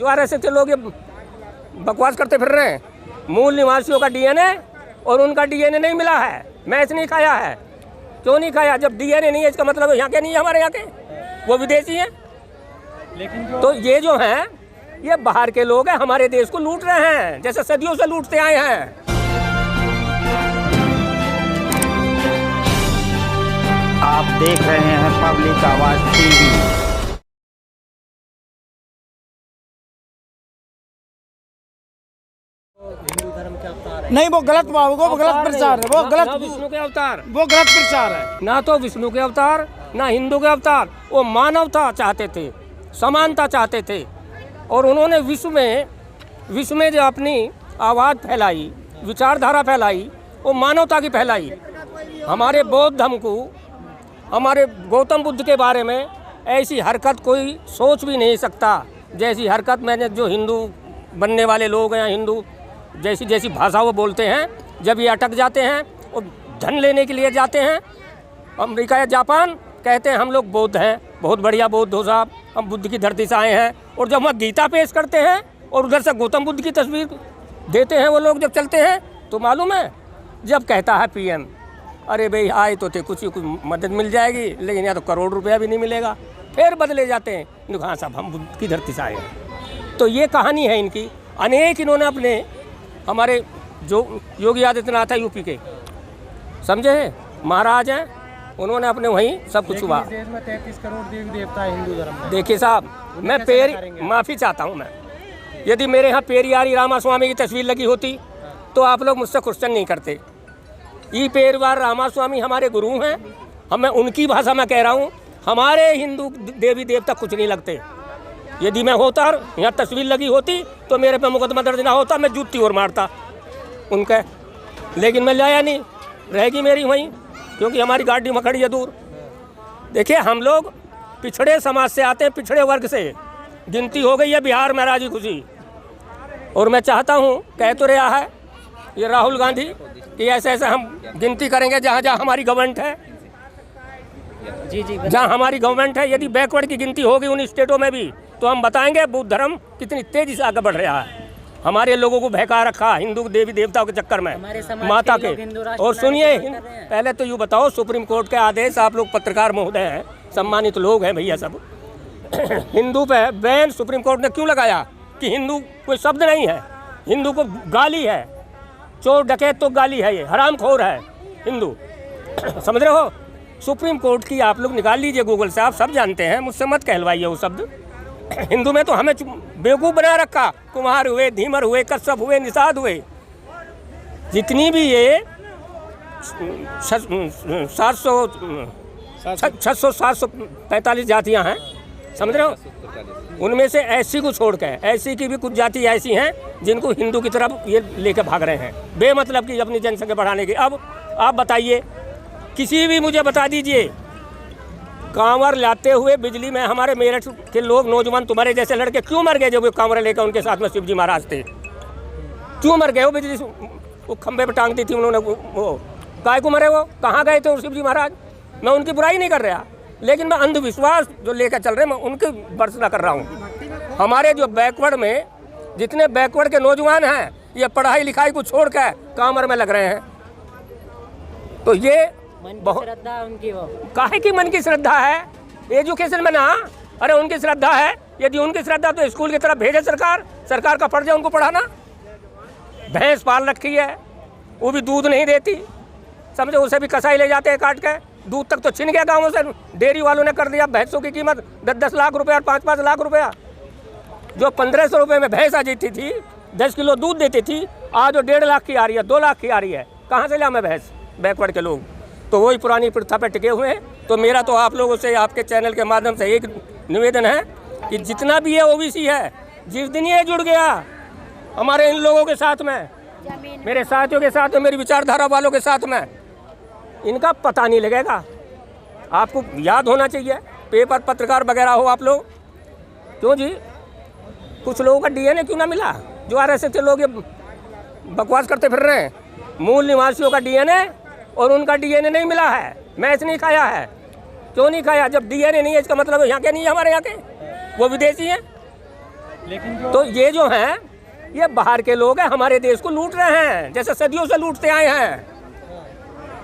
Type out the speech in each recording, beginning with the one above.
जो आरएसएस के लोग ये बकवास करते फिर रहे हैं। मूल निवासियों का डीएनए और उनका डीएनए नहीं मिला है। मैच नहीं खाया है। क्यों नहीं खाया? जब डीएनए नहीं है इसका मतलब यहाँ के नहीं है, हमारे यहाँ के, वो विदेशी हैं। लेकिन तो ये जो हैं ये बाहर के लोग हैं, हमारे देश को लूट रहे हैं जैसे सदियों से लूटते आए हैं। आप देख रहे हैं पब्लिक आवाज टीवी। हिंदू धर्म के अवतार है। नहीं, वो गलत बात, वो गलत प्रचार है, वो गलत, विष्णु के अवतार, वो गलत प्रचार है। ना तो विष्णु के अवतार ना हिंदू के अवतार। वो मानवता चाहते थे, समानता चाहते थे, और उन्होंने विश्व में जो अपनी आवाज़ फैलाई, विचारधारा फैलाई, वो मानवता की फैलाई। हमारे बौद्ध धर्म को, हमारे गौतम बुद्ध के बारे में ऐसी हरकत कोई सोच भी नहीं सकता जैसी हरकत मैंने जो हिंदू बनने वाले लोग हैं, हिंदू जैसी भाषा वो बोलते हैं, जब ये अटक जाते हैं और धन लेने के लिए जाते हैं अमेरिका या जापान, कहते हैं हम लोग बौद्ध हैं, बहुत बढ़िया बौद्ध हो साहब, हम बुद्ध की धरती से आए हैं। और जब हम गीता पेश करते हैं और उधर से गौतम बुद्ध की तस्वीर देते हैं वो लोग जब चलते हैं, तो मालूम है जब कहता है पीएम, अरे भाई आए तो थे, कुछ मदद मिल जाएगी, लेकिन यहाँ तो करोड़ रुपया भी नहीं मिलेगा, फिर बदले जाते हैं, हाँ साहब हम बुद्ध की धरती से आए हैं। तो ये कहानी है इनकी। अनेक इन्होंने अपने, हमारे जो योगी आदित्यनाथ है यूपी के, समझे हैं, महाराज हैं, उन्होंने अपने वहीं सब कुछ हुआ। देश में 33 करोड़ देवी देवता है हिंदू धर्म में। देखिए साहब, मैं माफ़ी चाहता हूँ, मैं यदि मेरे यहाँ पेरियारी रामास्वामी की तस्वीर लगी होती तो आप लोग मुझसे क्वेश्चन नहीं करते। ये पेरियार रामास्वामी हमारे गुरु हैं, मैं उनकी भाषा में कह रहा हूँ, हमारे हिंदू देवी देवता कुछ नहीं लगते। यदि मैं होता और यहाँ तस्वीर लगी होती तो मेरे पे मुकदमा दर्ज ना होता, मैं जूती और मारता उनके, लेकिन मैं लाया नहीं, रहेगी मेरी वहीं, क्योंकि हमारी गाड़ी में खड़ी है दूर। देखिए हम लोग पिछड़े समाज से आते हैं, पिछड़े वर्ग से, गिनती हो गई है बिहार में राजी खुशी। और मैं चाहता हूँ, कह तो रहा है ये राहुल गांधी कि ऐसे ऐसे हम गिनती करेंगे जहाँ जहाँ हमारी गवर्नमेंट है, जी जहाँ हमारी गवर्नमेंट है, यदि बैकवर्ड की गिनती होगी उन स्टेटों में भी, तो हम बताएंगे बुद्ध धर्म कितनी तेजी से आगे बढ़ रहा है। हमारे लोगों को बहका रखा हिंदू देवी देवताओं के चक्कर में, माता के। और सुनिए, पहले तो यूँ बताओ, सुप्रीम कोर्ट के आदेश, आप लोग पत्रकार महोदय हैं, सम्मानित लोग हैं भैया सब, हिंदू पे बैन सुप्रीम कोर्ट ने क्यों लगाया कि हिंदू कोई शब्द नहीं है, हिंदू को गाली है, चोर डकैत तो गाली है, ये हरामखोर है हिंदू, समझ रहे हो। सुप्रीम कोर्ट की आप लोग निकाल लीजिए गूगल से, आप सब जानते हैं, मुझसे मत कहलवाइए वो शब्द। हिंदू में तो हमें बेवकूफ़ बना रखा, कुम्हार हुए, धीमर हुए, कश्यप हुए, निषाद हुए, जितनी भी ये 645 जातियां हैं, समझ रहे हो, उनमें से ऐसी को छोड़ के, ऐसी की भी कुछ जाति ऐसी हैं जिनको हिंदू की तरफ ये लेकर भाग रहे हैं, बेमतलब की अपनी जनसंख्या बढ़ाने की। अब आप बताइए, किसी भी मुझे बता दीजिए, कांवर लाते हुए बिजली में हमारे मेरठ के लोग, नौजवान तुम्हारे जैसे लड़के क्यों मर गए जब वो कांवर लेकर उनके साथ में शिवजी महाराज थे? क्यों मर गए? वो बिजली वो खंबे पर टांग दी थी उन्होंने, वो काय को मरे? वो कहाँ गए थे शिवजी महाराज? मैं उनकी बुराई नहीं कर रहा, लेकिन मैं अंधविश्वास जो लेकर चल रहे, मैं उनकी भर्त्सना कर रहा हूँ। हमारे जो बैकवर्ड में जितने बैकवर्ड के नौजवान हैं, ये पढ़ाई लिखाई को छोड़ कर कांवर में लग रहे हैं। तो ये बहुत श्रद्धा उनकी, वो काहे की मन की श्रद्धा है, एजुकेशन में ना, अरे उनकी श्रद्धा है, यदि उनकी श्रद्धा तो स्कूल की तरफ भेजे सरकार का फर्ज है उनको पढ़ाना। भैंस पाल रखी है, वो भी दूध नहीं देती, समझे, उसे भी कसाई ले जाते हैं काट के, दूध तक तो छिन गया गाँवों से, डेयरी वालों ने कर दिया भैंसों की कीमत 10-10 लाख रुपया और 5-5 लाख रुपया। जो 1500 रुपये में भैंस आ जाती थी, 10 किलो दूध देती थी, आज वो 1.5 लाख की आ रही है, 2 लाख की आ रही है। कहाँ से ला मैं भैंस? बैकवर्ड के लोग तो वही पुरानी प्रथा पे टिके हुए हैं। तो मेरा तो आप लोगों से, आपके चैनल के माध्यम से एक निवेदन है कि जितना भी है ओबीसी है, जिस दिन ये जुड़ गया हमारे इन लोगों के साथ में, मेरे साथियों के साथ में, मेरी विचारधारा वालों के साथ में, इनका पता नहीं लगेगा। आपको याद होना चाहिए, पेपर पत्रकार वगैरह हो आप लोग, क्यों जी कुछ लोगों का डीएनए क्यों ना मिला? जो आरएसएस के लोग ये बकवास करते फिर रहे हैं, मूल निवासियों का डीएनए और उनका डीएनए नहीं मिला है, मैच नहीं खाया है। क्यों नहीं खाया? जब डीएनए नहीं है इसका मतलब यहाँ के नहीं है, हमारे यहाँ के, वो विदेशी हैं। लेकिन जो तो ये जो हैं ये बाहर के लोग हैं, हमारे देश को लूट रहे हैं, जैसे सदियों से लूटते आए हैं।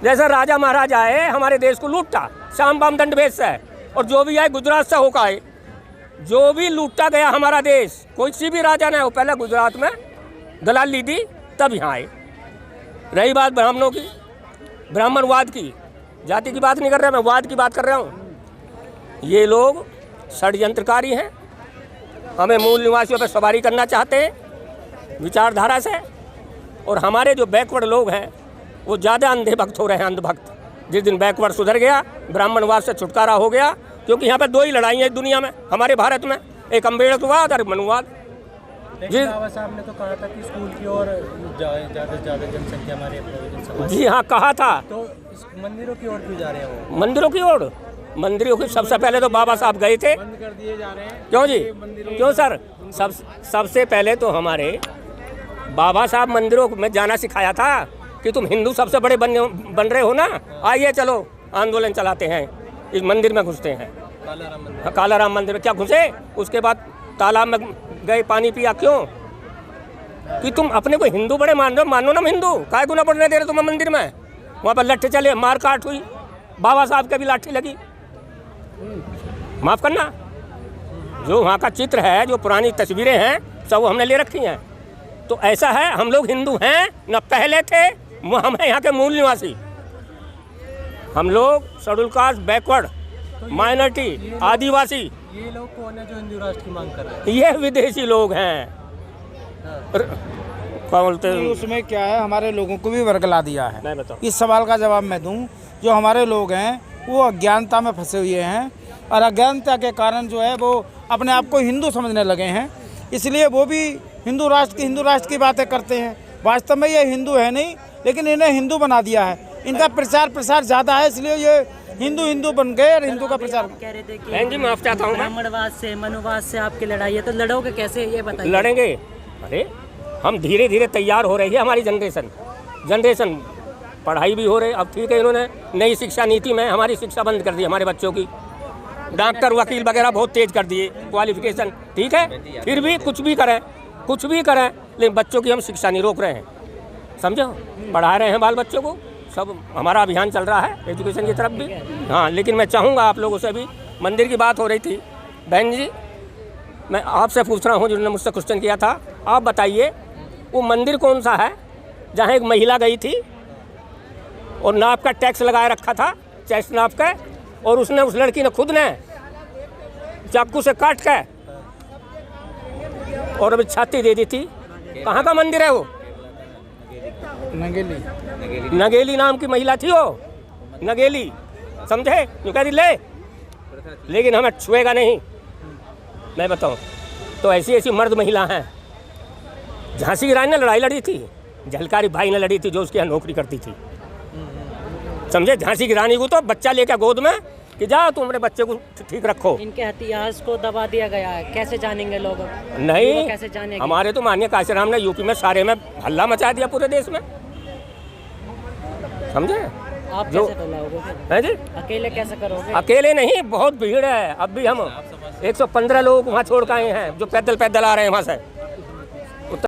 जैसे राजा महाराजा आए हमारे देश को लूटा शाम बाम दंड भेद से, और जो भी आए गुजरात से होकर आए, जो भी लूटा गया हमारा देश, कोई सी भी राजा ना हो, पहले गुजरात में दलाली दी तब यहाँ आए। रही बात ब्राह्मणों की, ब्राह्मणवाद की, जाति की बात नहीं कर रहा मैं, वाद की बात कर रहा हूँ। ये लोग षड्यंत्रकारी हैं, हमें मूल निवासियों पर सवारी करना चाहते हैं विचारधारा से, और हमारे जो बैकवर्ड लोग हैं वो ज़्यादा अंधे भक्त हो रहे हैं, अंधभक्त। जिस दिन बैकवर्ड सुधर गया, ब्राह्मणवाद से छुटकारा हो गया, क्योंकि यहाँ पर दो ही लड़ाई है दुनिया में, हमारे भारत में, एक अम्बेडकरवाद और मनुवाद। लेकिन बाबा साहब ने तो कहा था कि स्कूल की ओर ज़्यादा से ज़्यादा जनसंख्या हमारे बहुजन समाज। जी हाँ, कहा था। तो इस मंदिरों की ओर क्यों जा रहे हैं वो? मंदिरों की ओर, मंदिरों की सबसे पहले तो बाबा साहब गए थे। बंद कर दिए जा रहे हैं क्यों जी, क्यों सर? सबसे पहले तो हमारे बाबा साहब मंदिरों में जाना सिखाया था कि तुम हिंदू सबसे बड़े बन रहे हो ना, आइए चलो आंदोलन चलाते हैं, इस मंदिर में घुसते हैं। काला राम मंदिर में क्या घुसे? उसके बाद तालाब में गए, पानी पिया। क्यों? कि तुम अपने को हिंदू बड़े मान रहे हो, मानो ना हिंदू, काय गुना पड़ने दे रहे तुम्हें मंदिर में? वहाँ पर लट्ठे चले, मार काट हुई, बाबा साहब के भी लाठी लगी। माफ़ करना, जो वहाँ का चित्र है, जो पुरानी तस्वीरें हैं, सब वो हमने ले रखी हैं। तो ऐसा है, हम लोग हिंदू हैं न पहले थे, हम हैं यहाँ के मूल निवासी। हम लोग शेड्यूल कास्ट, बैकवर्ड, माइनॉरिटी, आदिवासी। ये लोग कौन है जो हिंदू राष्ट्र की मांग कर रहे हैं? ये विदेशी लोग हैं। क्या बोलते हैं? उसमें क्या है, हमारे लोगों को भी वर्गला दिया है। मैं बताऊं। इस सवाल का जवाब मैं दूं, जो हमारे लोग हैं वो अज्ञानता में फंसे हुए हैं, और अज्ञानता के कारण जो है वो अपने आप को हिंदू समझने लगे हैं, इसलिए वो भी हिंदू राष्ट्र की बातें करते हैं। वास्तव में ये हिंदू है नहीं, लेकिन इन्हें हिंदू बना दिया है। इनका प्रचार प्रसार ज़्यादा है, इसलिए ये हिंदू बन गए और हिंदू का प्रचार। कह रहे थे बहन जी, माफ चाहता हूँ मैं। ब्राह्मणवाद से, मनुवाद से आपकी लड़ाई है, तो लड़ोगे कैसे, ये बताइए। लड़ेंगे, अरे हम धीरे धीरे तैयार हो रही है हमारी जनरेशन पढ़ाई भी हो रही। अब ठीक है, इन्होंने नई शिक्षा नीति में हमारी शिक्षा बंद कर दी, हमारे बच्चों की डॉक्टर वकील वगैरह बहुत तेज कर दिए क्वालिफिकेशन। ठीक है, फिर भी कुछ भी करें, लेकिन बच्चों की हम शिक्षा नहीं रोक रहे हैं, समझो, पढ़ा रहे हैं बाल बच्चों को, सब हमारा अभियान चल रहा है एजुकेशन की तरफ भी। हाँ, लेकिन मैं चाहूँगा आप लोगों से भी, मंदिर की बात हो रही थी, बहन जी मैं आपसे पूछ रहा हूँ, जिन्होंने मुझसे क्वेश्चन किया था, आप बताइए वो मंदिर कौन सा है जहाँ एक महिला गई थी और नाप का टैक्स लगाए रखा था, चेस्ट नाप का, और उसने, उस लड़की ने खुद ने चाकू से काट के और अभी छाती दे दी थी। कहाँ का मंदिर है वो? नगेली नाम की महिला थी वो, नगेली, समझे? जो कह दी ले, लेकिन हमें छुएगा नहीं। मैं बताऊं तो ऐसी मर्द महिला हैं। झांसी की रानी ने लड़ाई लड़ी थी, झलकारी भाई ने लड़ी थी, जो उसके यहाँ नौकरी करती थी, समझे? झांसी की रानी को तो बच्चा लेकर गोद में कि जाओ तुम अपने बच्चे को ठीक रखो। इनके इतिहास को दबा दिया गया है, कैसे जानेंगे लोग? नहीं, कैसे जानेंगे? हमारे तो माननीय काशीराम ने यूपी में सारे में हल्ला मचा दिया पूरे देश में, समझे? आप जो कैसे फैलाओगे फिर? है जी, अकेले कैसे करोगे? अकेले नहीं, बहुत भीड़ है। अब भी हम 115 लोग वहाँ छोड़ के आए हैं, जो पैदल आ रहे हैं वहाँ से।